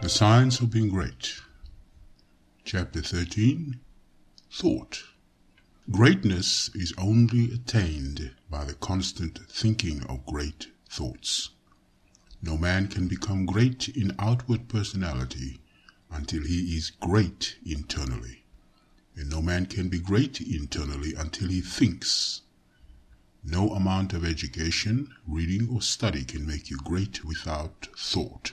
The Science of Being Great. Chapter 13. Thought. Greatness is only attained by the constant thinking of great thoughts. No man can become great in outward personality until he is great internally. And no man can be great internally until he thinks. No amount of education, reading or study can make you great without thought.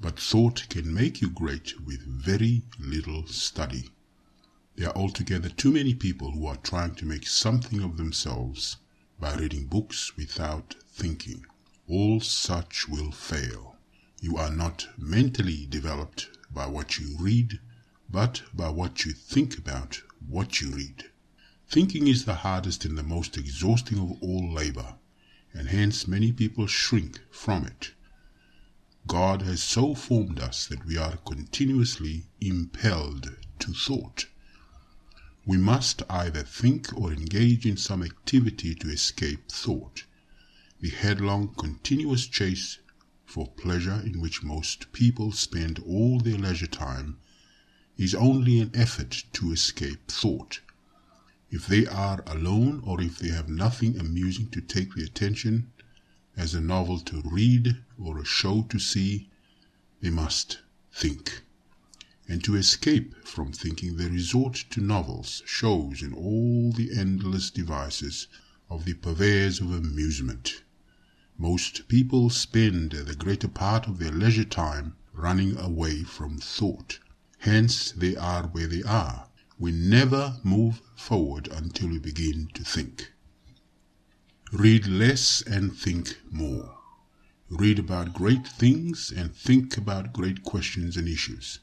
But thought can make you great with very little study. There are altogether too many people who are trying to make something of themselves by reading books without thinking. All such will fail. You are not mentally developed by what you read, but by what you think about what you read. Thinking is the hardest and the most exhausting of all labor, and hence many people shrink from it. God has so formed us that we are continuously impelled to thought. We must either think or engage in some activity to escape thought. The headlong, continuous chase for pleasure in which most people spend all their leisure time is only an effort to escape thought. If they are alone or if they have nothing amusing to take their attention, as a novel to read or a show to see, they must think. And to escape from thinking they resort to novels, shows, and all the endless devices of the purveyors of amusement. Most people spend the greater part of their leisure time running away from thought. Hence they are where they are. We never move forward until we begin to think. Read less and think more. Read about great things and think about great questions and issues.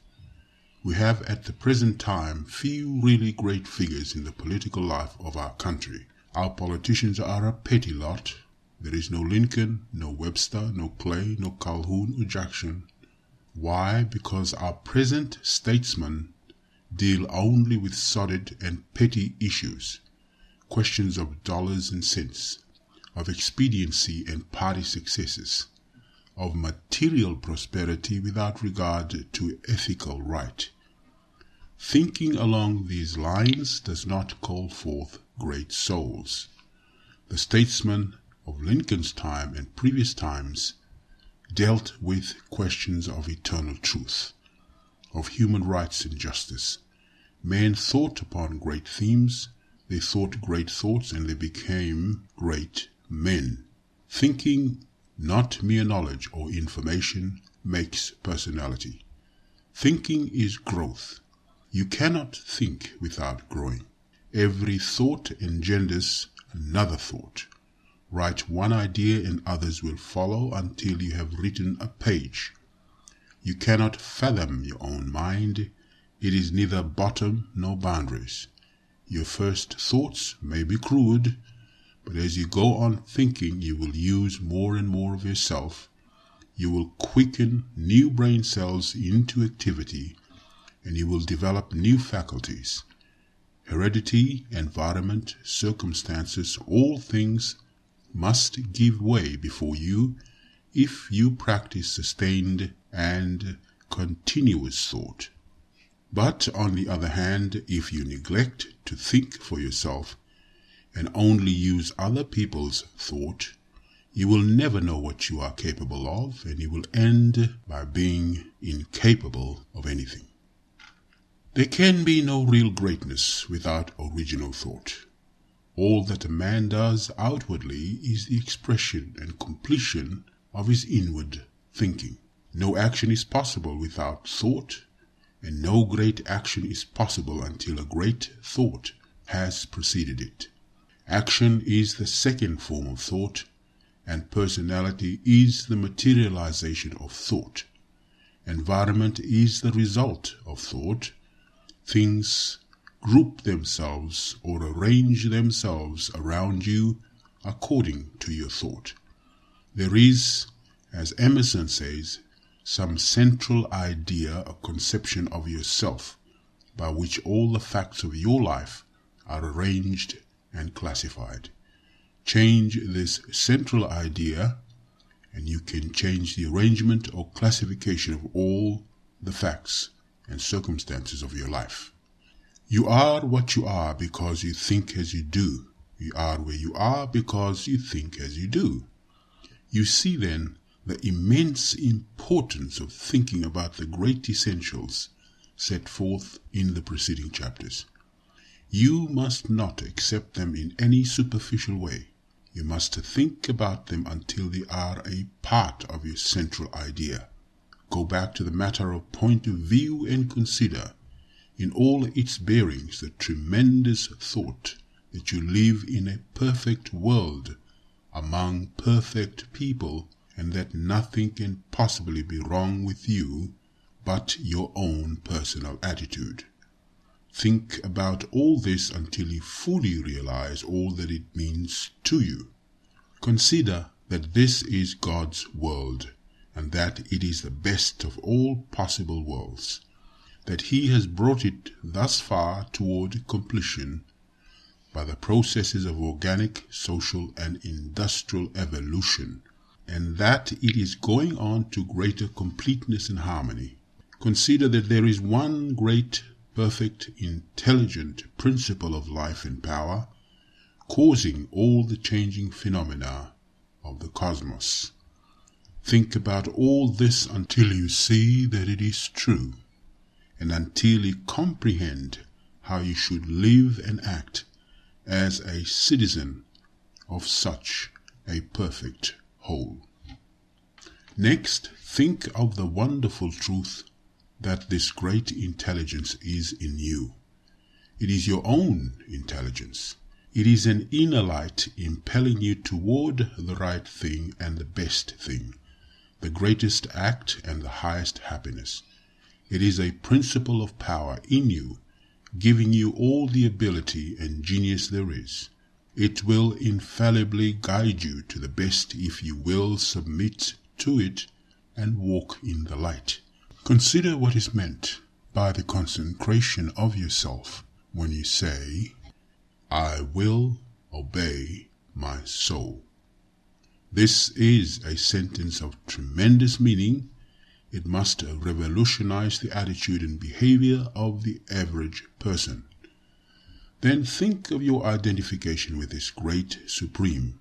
We have at the present time few really great figures in the political life of our country. Our politicians are a petty lot. There is no Lincoln, no Webster, no Clay, no Calhoun or Jackson. Why? Because our present statesmen deal only with sordid and petty issues, questions of dollars and cents, of expediency and party successes, of material prosperity without regard to ethical right. Thinking along these lines does not call forth great souls. The statesmen of Lincoln's time and previous times dealt with questions of eternal truth, of human rights and justice. Men thought upon great themes, they thought great thoughts, and they became great men. Thinking, not mere knowledge or information, makes personality. Thinking is growth. You cannot think without growing. Every thought engenders another thought. Write one idea and others will follow until you have written a page. You cannot fathom your own mind. It is neither bottom nor boundaries. Your first thoughts may be crude, but as you go on thinking, you will use more and more of yourself. You will quicken new brain cells into activity, and you will develop new faculties. Heredity, environment, circumstances, all things must give way before you if you practice sustained and continuous thought. But on the other hand, if you neglect to think for yourself and only use other people's thought, you will never know what you are capable of, and you will end by being incapable of anything. There can be no real greatness without original thought. All that a man does outwardly is the expression and completion of his inward thinking. No action is possible without thought, and no great action is possible until a great thought has preceded it. Action is the second form of thought, and personality is the materialization of thought. Environment is the result of thought. Things group themselves or arrange themselves around you according to your thought. There is, as Emerson says, some central idea or conception of yourself by which all the facts of your life are arranged and classified. Change this central idea and you can change the arrangement or classification of all the facts and circumstances of your life. You are what you are because you think as you do. You are where you are because you think as you do. You see then the immense importance of thinking about the great essentials set forth in the preceding chapters. You must not accept them in any superficial way. You must think about them until they are a part of your central idea. Go back to the matter of point of view and consider, in all its bearings, the tremendous thought that you live in a perfect world among perfect people, and that nothing can possibly be wrong with you but your own personal attitude. Think about all this until you fully realize all that it means to you. Consider that this is God's world, and that it is the best of all possible worlds, that He has brought it thus far toward completion by the processes of organic, social, and industrial evolution, and that it is going on to greater completeness and harmony. Consider that there is one great, perfect, intelligent principle of life and power, causing all the changing phenomena of the cosmos. Think about all this until you see that it is true, and until you comprehend how you should live and act as a citizen of such a perfect whole. Next, think of the wonderful truth that this great intelligence is in you. It is your own intelligence. It is an inner light impelling you toward the right thing and the best thing, the greatest act and the highest happiness. It is a principle of power in you, giving you all the ability and genius there is. It will infallibly guide you to the best if you will submit to it and walk in the light. Consider what is meant by the consecration of yourself when you say, I will obey my soul. This is a sentence of tremendous meaning. It must revolutionize the attitude and behavior of the average person. Then think of your identification with this great Supreme,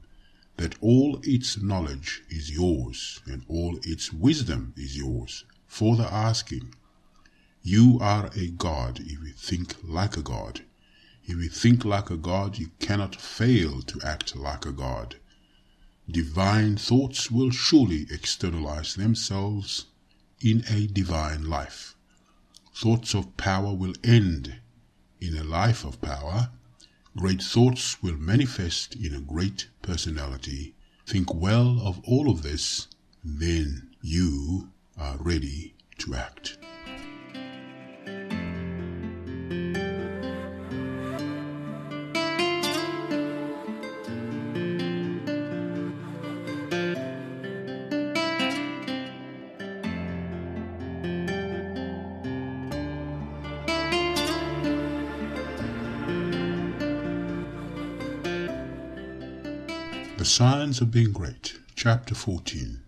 that all its knowledge is yours and all its wisdom is yours for the asking. You are a God if you think like a God. If you think like a God, you cannot fail to act like a God. Divine thoughts will surely externalize themselves in a divine life. Thoughts of power will end in a life of power. Great thoughts will manifest in a great personality. Think well of all of this, then you are ready to act. The Signs of Being Great, Chapter 14,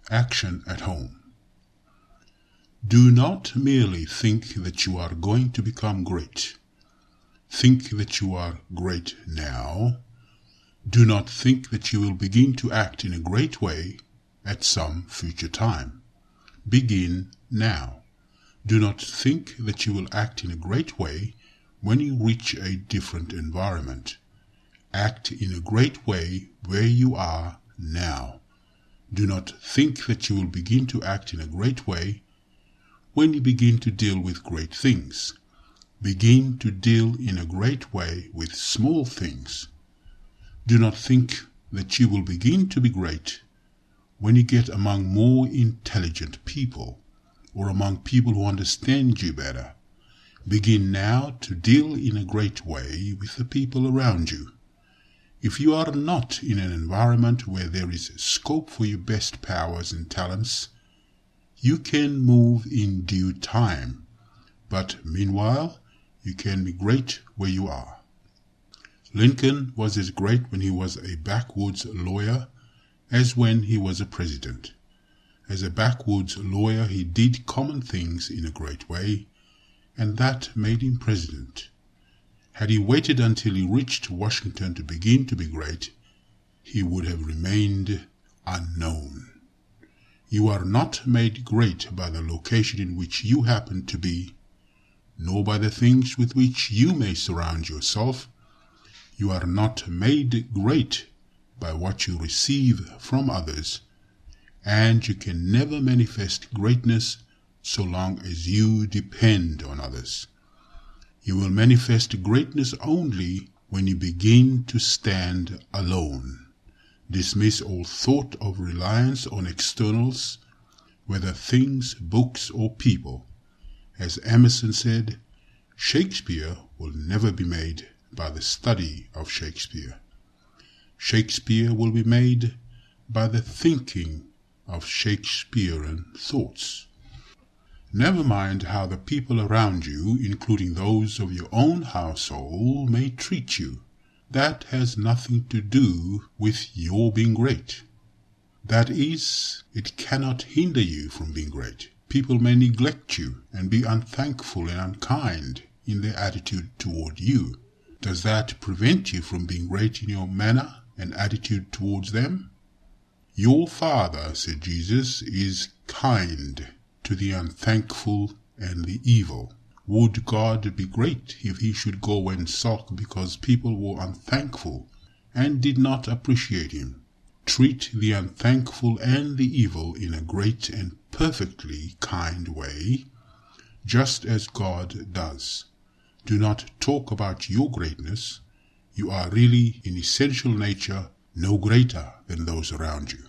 Action at Home. Do not merely think that you are going to become great. Think that you are great now. Do not think that you will begin to act in a great way at some future time. Begin now. Do not think that you will act in a great way when you reach a different environment. Act in a great way where you are now. Do not think that you will begin to act in a great way when you begin to deal with great things. Begin to deal in a great way with small things. Do not think that you will begin to be great when you get among more intelligent people or among people who understand you better. Begin now to deal in a great way with the people around you. If you are not in an environment where there is scope for your best powers and talents, you can move in due time, but meanwhile you can be great where you are. Lincoln was as great when he was a backwoods lawyer as when he was a president, As a backwoods lawyer, he did common things in a great way, and that made him president. Had he waited until he reached Washington to begin to be great, he would have remained unknown. You are not made great by the location in which you happen to be, nor by the things with which you may surround yourself. You are not made great by what you receive from others, and you can never manifest greatness so long as you depend on others. You will manifest greatness only when you begin to stand alone. Dismiss all thought of reliance on externals, whether things, books, or people. As Emerson said, Shakespeare will never be made by the study of Shakespeare. Shakespeare will be made by the thinking of Shakespearean thoughts. Never mind how the people around you, including those of your own household, may treat you. That has nothing to do with your being great. That is, it cannot hinder you from being great. People may neglect you and be unthankful and unkind in their attitude toward you. Does that prevent you from being great in your manner and attitude towards them? Your Father, said Jesus, is kind to the unthankful and the evil. Would God be great if he should go and sulk because people were unthankful and did not appreciate him? Treat the unthankful and the evil in a great and perfectly kind way, just as God does. Do not talk about your greatness. You are really, in essential nature, no greater than those around you.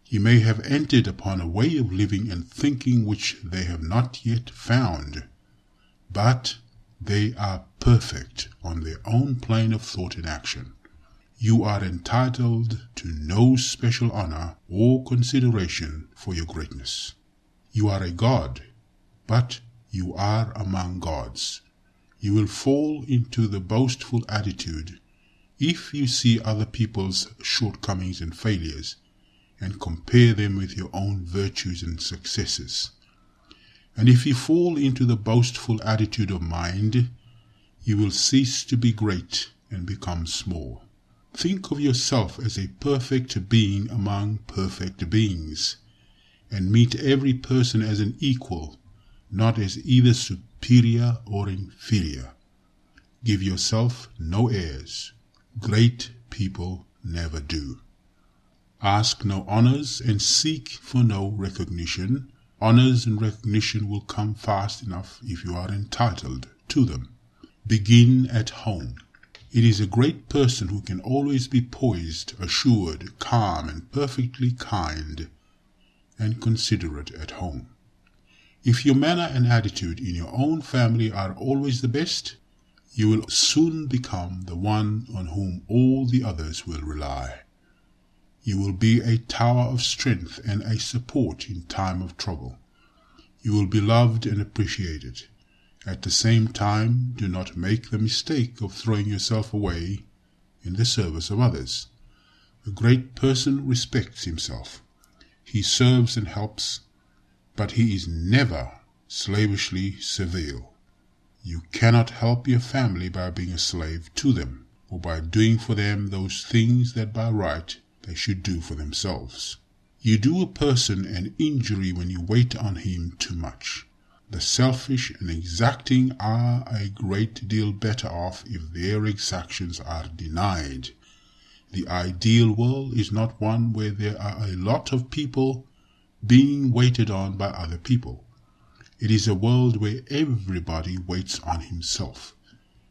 You may have entered upon a way of living and thinking which they have not yet found, but they are perfect on their own plane of thought and action. You are entitled to no special honor or consideration for your greatness. You are a god, but you are among gods. You will fall into the boastful attitude if you see other people's shortcomings and failures and compare them with your own virtues and successes. And if you fall into the boastful attitude of mind, you will cease to be great and become small. Think of yourself as a perfect being among perfect beings, and meet every person as an equal, not as either superior or inferior. Give yourself no airs. Great people never do. Ask no honors and seek for no recognition. Honors and recognition will come fast enough if you are entitled to them. Begin at home. It is a great person who can always be poised, assured, calm, and perfectly kind and considerate at home. If your manner and attitude in your own family are always the best, you will soon become the one on whom all the others will rely. You will be a tower of strength and a support in time of trouble. You will be loved and appreciated. At the same time, do not make the mistake of throwing yourself away in the service of others. A great person respects himself. He serves and helps, but he is never slavishly servile. You cannot help your family by being a slave to them, or by doing for them those things that by right they should do for themselves. You do a person an injury when you wait on him too much. The selfish and exacting are a great deal better off if their exactions are denied. The ideal world is not one where there are a lot of people being waited on by other people. It is a world where everybody waits on himself.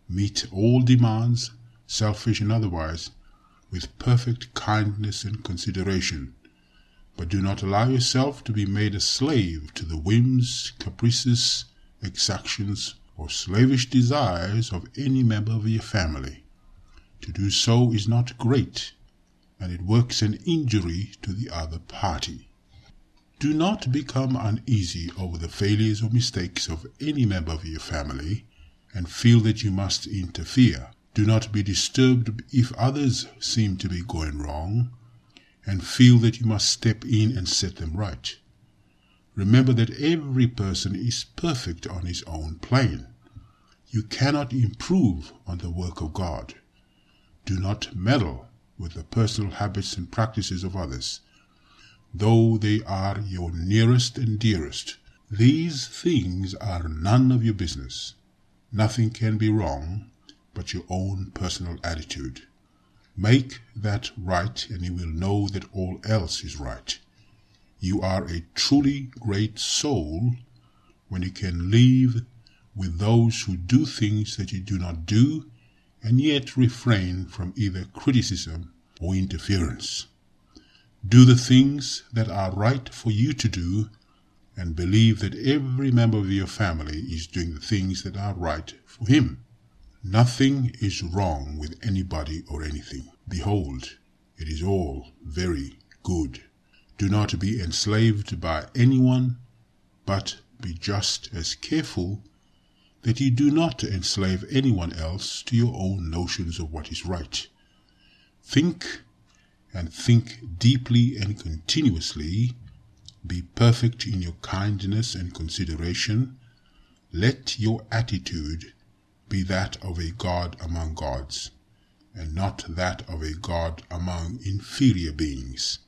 Meet all demands, selfish and otherwise, with perfect kindness and consideration, but do not allow yourself to be made a slave to the whims, caprices, exactions, or slavish desires of any member of your family. To do so is not great, and it works an injury to the other party. Do not become uneasy over the failures or mistakes of any member of your family, and feel that you must interfere. Do not be disturbed if others seem to be going wrong, and feel that you must step in and set them right. Remember that every person is perfect on his own plane. You cannot improve on the work of God. Do not meddle with the personal habits and practices of others. Though they are your nearest and dearest, these things are none of your business. Nothing can be wrong but your own personal attitude. Make that right, and you will know that all else is right. You are a truly great soul when you can live with those who do things that you do not do, and yet refrain from either criticism or interference. Do the things that are right for you to do, and believe that every member of your family is doing the things that are right for him. Nothing is wrong with anybody or anything. Behold, it is all very good. Do not be enslaved by anyone, but be just as careful that you do not enslave anyone else to your own notions of what is right. Think, and think deeply and continuously. Be perfect in your kindness and consideration. Let your attitude be that of a God among gods, and not that of a God among inferior beings.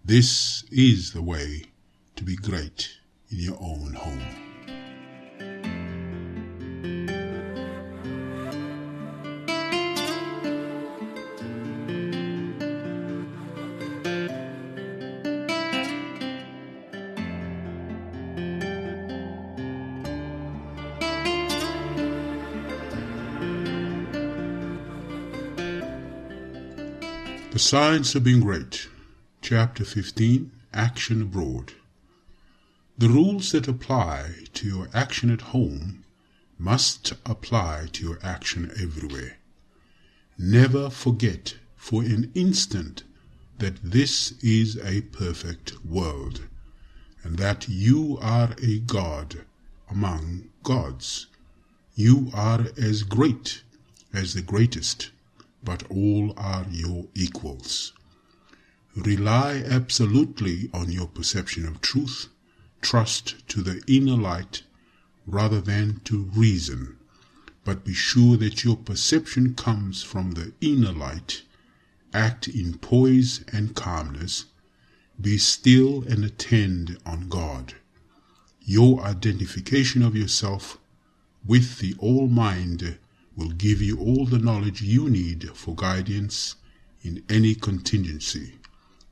This is the way to be great in your own home. The Science of Being Great, Chapter 15, Action Abroad. The rules that apply to your action at home must apply to your action everywhere. Never forget for an instant that this is a perfect world, and that you are a God among gods. You are as great as the greatest, but all are your equals. Rely absolutely on your perception of truth. Trust to the inner light rather than to reason, but be sure that your perception comes from the inner light. Act in poise and calmness. Be still and attend on God. Your identification of yourself with the All-Mind will give you all the knowledge you need for guidance in any contingency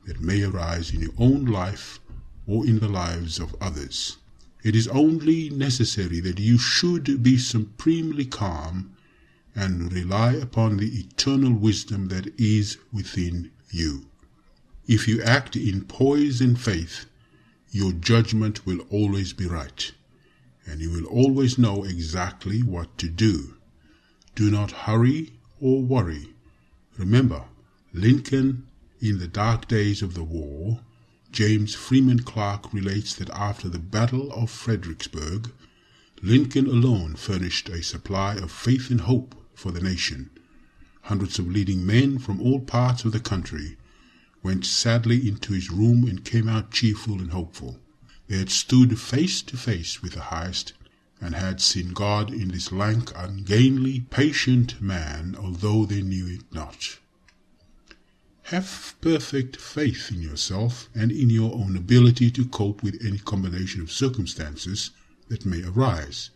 that may arise in your own life or in the lives of others. It is only necessary that you should be supremely calm and rely upon the eternal wisdom that is within you. If you act in poise and faith, your judgment will always be right, and you will always know exactly what to do. Do not hurry or worry. Remember, Lincoln, in the dark days of the war, James Freeman Clarke relates that after the Battle of Fredericksburg, Lincoln alone furnished a supply of faith and hope for the nation. Hundreds of leading men from all parts of the country went sadly into his room and came out cheerful and hopeful. They had stood face to face with the highest, and had seen God in this lank, ungainly, patient man, although they knew it not. Have perfect faith in yourself and in your own ability to cope with any combination of circumstances that may arise.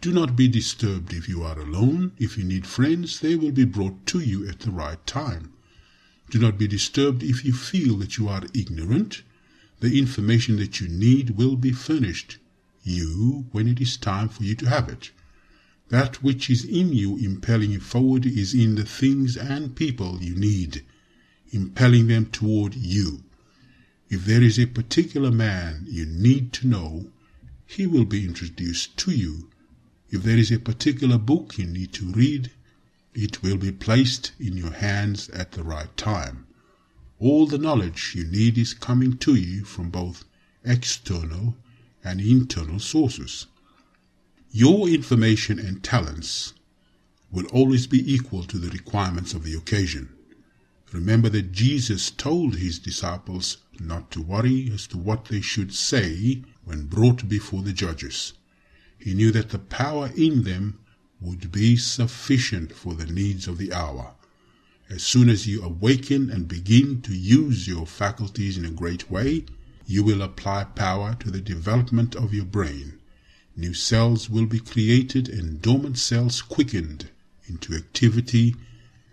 Do not be disturbed if you are alone. If you need friends, they will be brought to you at the right time. Do not be disturbed if you feel that you are ignorant. The information that you need will be furnished you when it is time for you to have it. That which is in you impelling you forward is in the things and people you need, impelling them toward you. If there is a particular man you need to know, he will be introduced to you. If there is a particular book you need to read, it will be placed in your hands at the right time. All the knowledge you need is coming to you from both external and internal sources. Your information and talents will always be equal to the requirements of the occasion. Remember that Jesus told his disciples not to worry as to what they should say when brought before the judges. He knew that the power in them would be sufficient for the needs of the hour. As soon as you awaken and begin to use your faculties in a great way, you will apply power to the development of your brain. New cells will be created and dormant cells quickened into activity,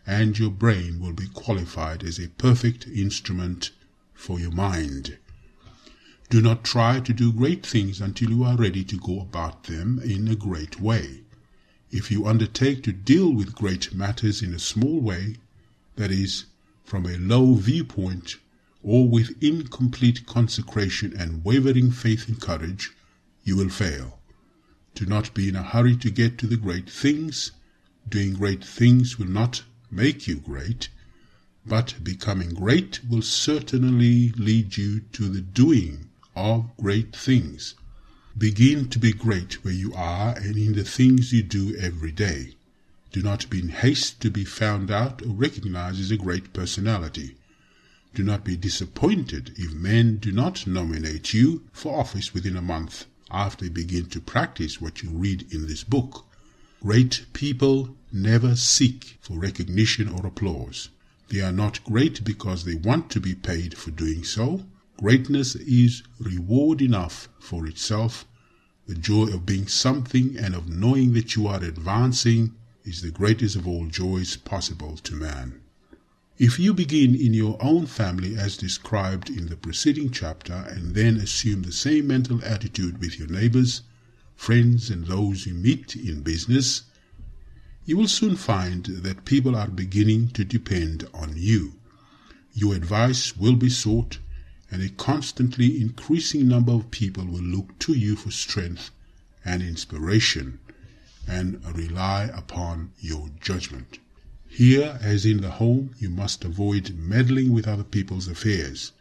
and your brain will be qualified as a perfect instrument for your mind. Do not try to do great things until you are ready to go about them in a great way. If you undertake to deal with great matters in a small way, that is, from a low viewpoint, or with incomplete consecration and wavering faith and courage, you will fail. Do not be in a hurry to get to the great things. Doing great things will not make you great, but becoming great will certainly lead you to the doing of great things. Begin to be great where you are and in the things you do every day. Do not be in haste to be found out or recognized as a great personality. Do not be disappointed if men do not nominate you for office within a month after you begin to practice what you read in this book. Great people never seek for recognition or applause. They are not great because they want to be paid for doing so. Greatness is reward enough for itself. The joy of being something and of knowing that you are advancing is the greatest of all joys possible to man. If you begin in your own family as described in the preceding chapter and then assume the same mental attitude with your neighbors, friends, and those you meet in business, you will soon find that people are beginning to depend on you. Your advice will be sought, and a constantly increasing number of people will look to you for strength and inspiration and rely upon your judgment. Here, as in the home, you must avoid meddling with other people's affairs.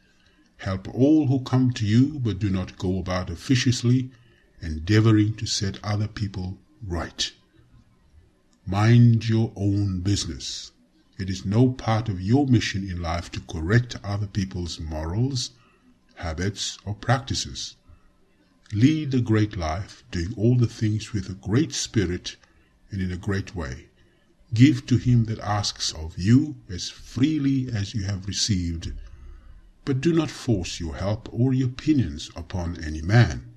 Help all who come to you, but do not go about officiously endeavoring to set other people right. Mind your own business. It is no part of your mission in life to correct other people's morals, habits, or practices. Lead a great life, doing all the things with a great spirit and in a great way. Give to him that asks of you as freely as you have received, but do not force your help or your opinions upon any man.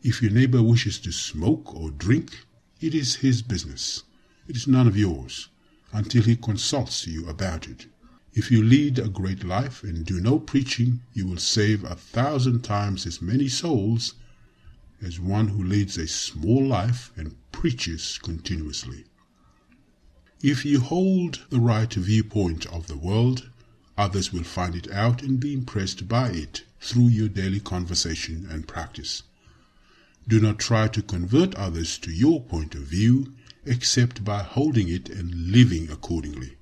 If your neighbor wishes to smoke or drink, it is his business. It is none of yours, until he consults you about it. If you lead a great life and do no preaching, you will save 1,000 times as many souls as one who leads a small life and preaches continuously. If you hold the right viewpoint of the world, others will find it out and be impressed by it through your daily conversation and practice. Do not try to convert others to your point of view, except by holding it and living accordingly.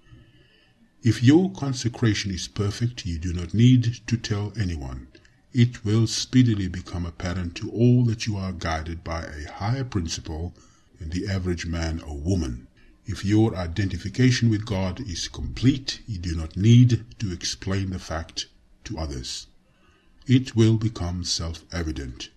If your consecration is perfect, you do not need to tell anyone. It will speedily become apparent to all that you are guided by a higher principle than the average man or woman. If your identification with God is complete, you do not need to explain the fact to others. It will become self-evident.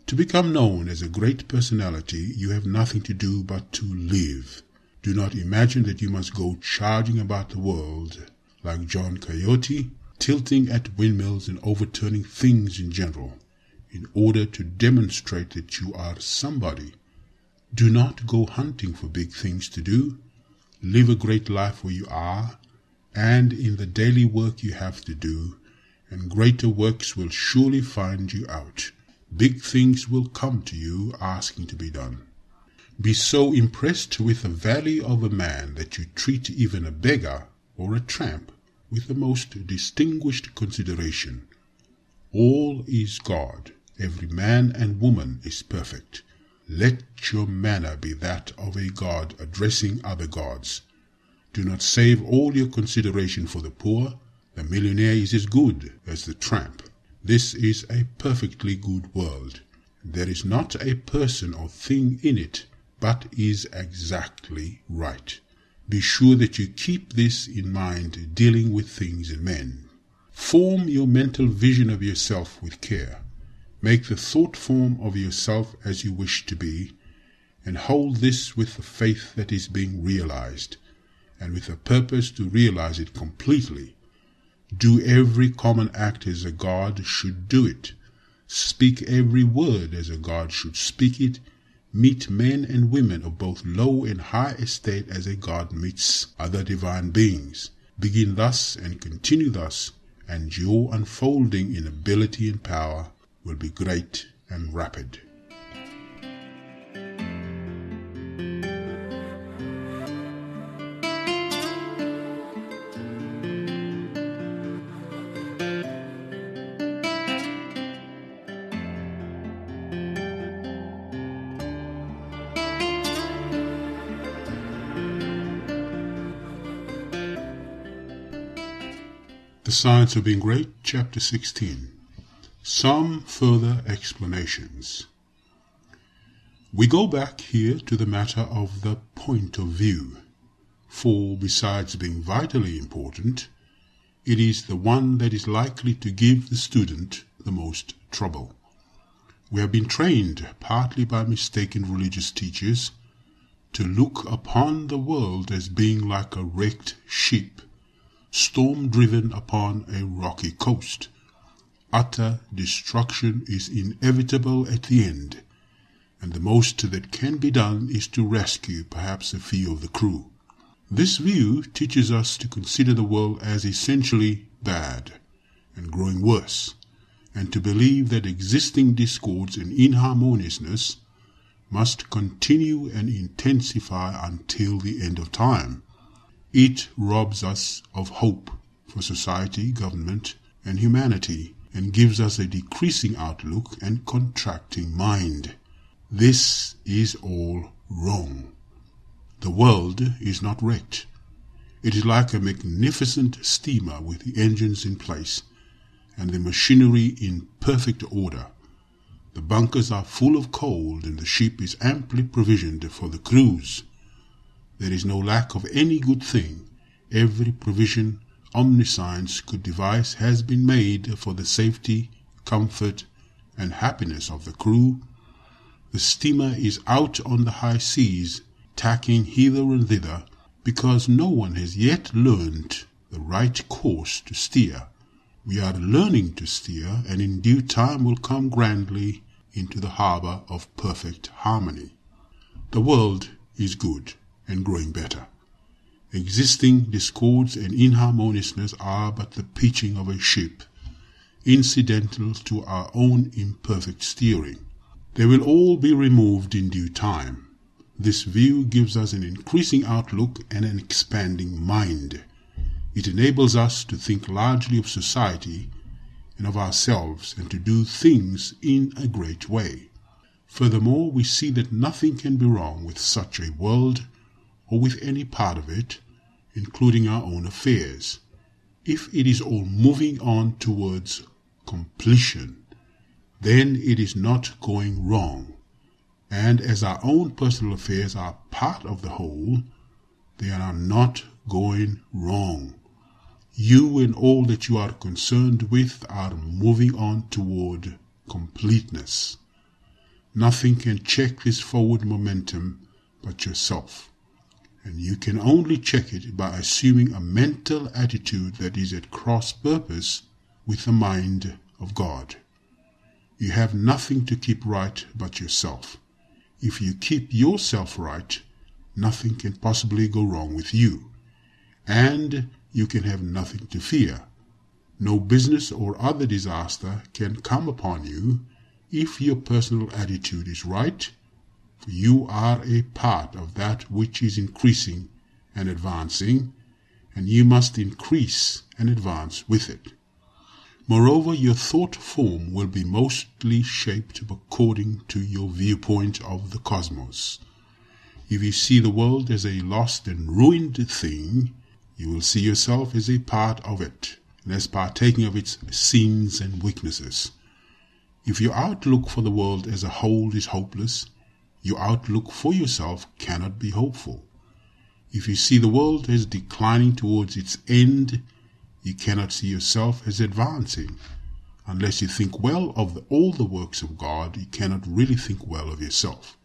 To become known as a great personality, you have nothing to do but to live. Do not imagine that you must go charging about the world like John Coyote, tilting at windmills and overturning things in general, in order to demonstrate that you are somebody. Do not go hunting for big things to do. Live a great life where you are, and in the daily work you have to do, and greater works will surely find you out. Big things will come to you asking to be done. Be so impressed with the value of a man that you treat even a beggar or a tramp with the most distinguished consideration. All is God. Every man and woman is perfect. Let your manner be that of a god addressing other gods. Do not save all your consideration for the poor. The millionaire is as good as the tramp. This is a perfectly good world. There is not a person or thing in it but is exactly right. Be sure that you keep this in mind dealing with things and men. Form your mental vision of yourself with care. Make the thought form of yourself as you wish to be, and hold this with the faith that is being realized, and with a purpose to realize it completely. Do every common act as a God should do it. Speak every word as a God should speak it. Meet men and women of both low and high estate as a God meets other divine beings. Begin thus and continue thus, and your unfolding in ability and power will be great and rapid. The Science of Being Great, Chapter 16. Some further explanations. We go back here to the matter of the point of view, for besides being vitally important, it is the one that is likely to give the student the most trouble. We have been trained, partly by mistaken religious teachers, to look upon the world as being like a wrecked ship, storm-driven upon a rocky coast. Utter destruction is inevitable at the end, and the most that can be done is to rescue perhaps a few of the crew. This view teaches us to consider the world as essentially bad and growing worse, and to believe that existing discords and inharmoniousness must continue and intensify until the end of time. It robs us of hope for society, government, and humanity, and gives us a decreasing outlook and contracting mind. This is all wrong. The world is not wrecked. It is like a magnificent steamer with the engines in place and the machinery in perfect order. The bunkers are full of coal, and the ship is amply provisioned for the cruise. There is no lack of any good thing. Every provision omniscience could devise has been made for the safety, comfort, and happiness of the crew. The steamer is out on the high seas, tacking hither and thither, because no one has yet learned the right course to steer. We are learning to steer, and in due time will come grandly into the harbor of perfect harmony. The world is good and growing better. Existing discords and inharmoniousness are but the pitching of a ship, incidental to our own imperfect steering. They will all be removed in due time. This view gives us an increasing outlook and an expanding mind. It enables us to think largely of society and of ourselves, and to do things in a great way. Furthermore, we see that nothing can be wrong with such a world, or with any part of it, including our own affairs, if it is all moving on towards completion. Then it is not going wrong, and as our own personal affairs are part of the whole, they are not going wrong. You and all that you are concerned with are moving on toward completeness. Nothing can check this forward momentum but yourself, and you can only check it by assuming a mental attitude that is at cross purpose with the mind of God. You have nothing to keep right but yourself. If you keep yourself right, nothing can possibly go wrong with you, and you can have nothing to fear. No business or other disaster can come upon you if your personal attitude is right, for you are a part of that which is increasing and advancing, and you must increase and advance with it. Moreover, your thought form will be mostly shaped according to your viewpoint of the cosmos. If you see the world as a lost and ruined thing, you will see yourself as a part of it, and as partaking of its sins and weaknesses. If your outlook for the world as a whole is hopeless, your outlook for yourself cannot be hopeful. If you see the world as declining towards its end, you cannot see yourself as advancing. Unless you think well of all the works of God, you cannot really think well of yourself.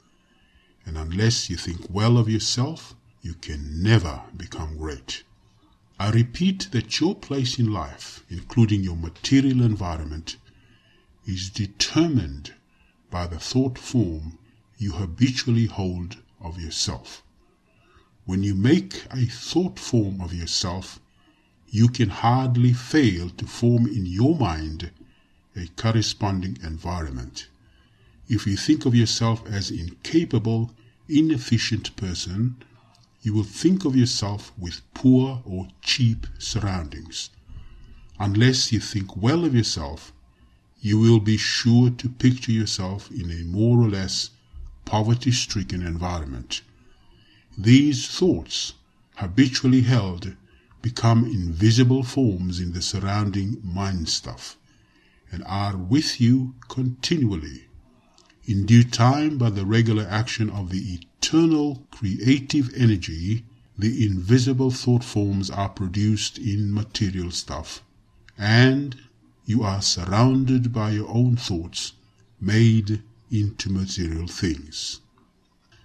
And unless you think well of yourself, you can never become great. I repeat that your place in life, including your material environment, is determined by the thought form you habitually hold of yourself. When you make a thought form of yourself, you can hardly fail to form in your mind a corresponding environment. If you think of yourself as an incapable, inefficient person, you will think of yourself with poor or cheap surroundings. Unless you think well of yourself, you will be sure to picture yourself in a more or less poverty-stricken environment. These thoughts, habitually held, become invisible forms in the surrounding mind stuff, and are with you continually. In due time, by the regular action of the eternal creative energy, the invisible thought forms are produced in material stuff, and you are surrounded by your own thoughts, made into material things.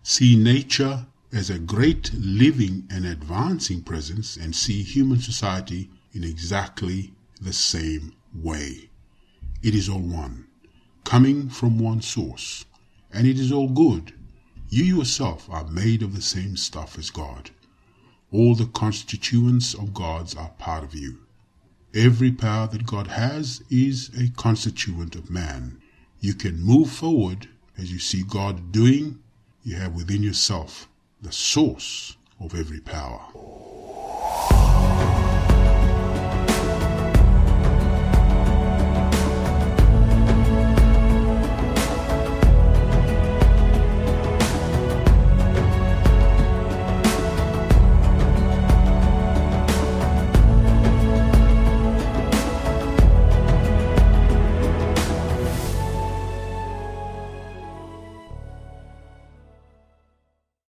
See nature as a great living and advancing presence, and see human society in exactly the same way. It is all one, coming from one source, and it is all good. You yourself are made of the same stuff as God. All the constituents of gods are part of you. Every power that God has is a constituent of man. You can move forward as you see God doing. You have within yourself the source of every power.